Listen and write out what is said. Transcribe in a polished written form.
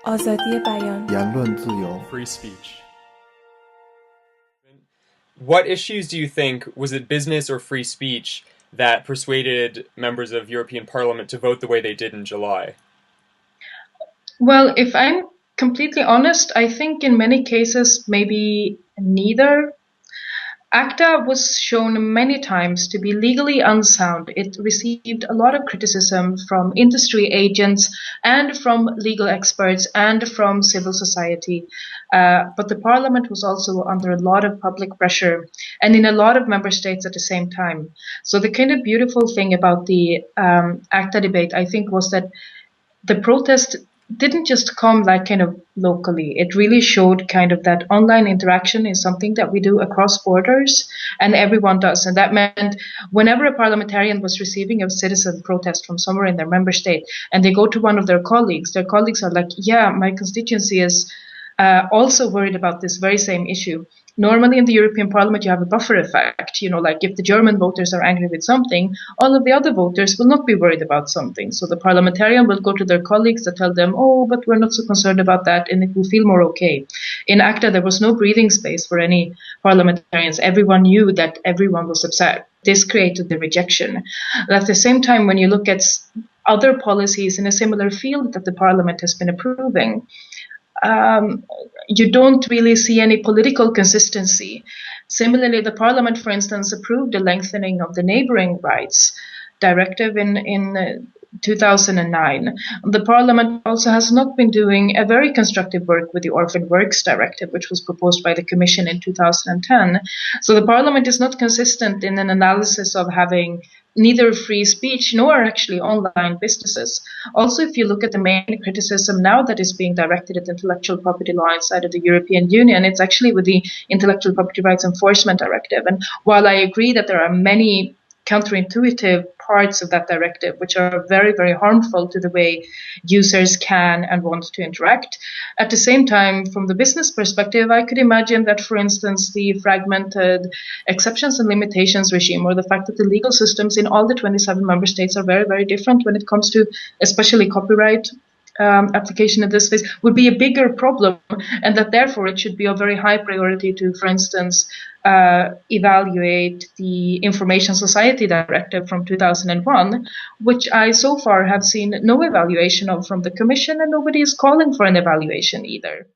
آزادی بیان言论自由 free speech. What issues do you think, was it business or free speech, that persuaded members of European Parliament to vote the way they did in July? Well, if I'm completely honest, I think in many cases, maybe neither. ACTA was shown many times to be legally unsound. It received a lot of criticism from industry agents and from legal experts and from civil society. But the parliament was also under a lot of public pressure and in a lot of member states at the same time. So the kind of beautiful thing about the ACTA debate, I think, was that the protest didn't just come like kind of locally. It really showed kind of that online interaction is something that we do across borders and everyone does. And that meant whenever a parliamentarian was receiving a citizen protest from somewhere in their member state and they go to one of their colleagues are like, yeah, my constituency is also worried about this very same issue. Normally in the European Parliament, you have a buffer effect. Like if the German voters are angry with something, all of the other voters will not be worried about something. So the parliamentarian will go to their colleagues to tell them, oh, but we're not so concerned about that, and it will feel more okay. In ACTA, there was no breathing space for any parliamentarians. Everyone knew that everyone was upset. This created the rejection. At the same time, when you look at other policies in a similar field that the parliament has been approving, you don't really see any political consistency. Similarly, the parliament, for instance, approved the lengthening of the neighboring rights directive in 2009. The parliament also has not been doing a very constructive work with the orphan works directive, which was proposed by the commission in 2010. So the parliament is not consistent in an analysis of having neither free speech nor actually online businesses. Also, if you look at the main criticism now that is being directed at intellectual property law inside of the European Union, it's actually with the Intellectual Property Rights Enforcement Directive. And while I agree that there are many counterintuitive parts of that directive which are very, very harmful to the way users can and want to interact, at the same time, from the business perspective, I could imagine that, for instance, the fragmented exceptions and limitations regime, or the fact that the legal systems in all the 27 member states are very, very different when it comes to especially copyright application in this space, would be a bigger problem, and that therefore it should be a very high priority to, for instance, evaluate the Information Society Directive from 2001, which I so far have seen no evaluation of from the Commission, and nobody is calling for an evaluation either.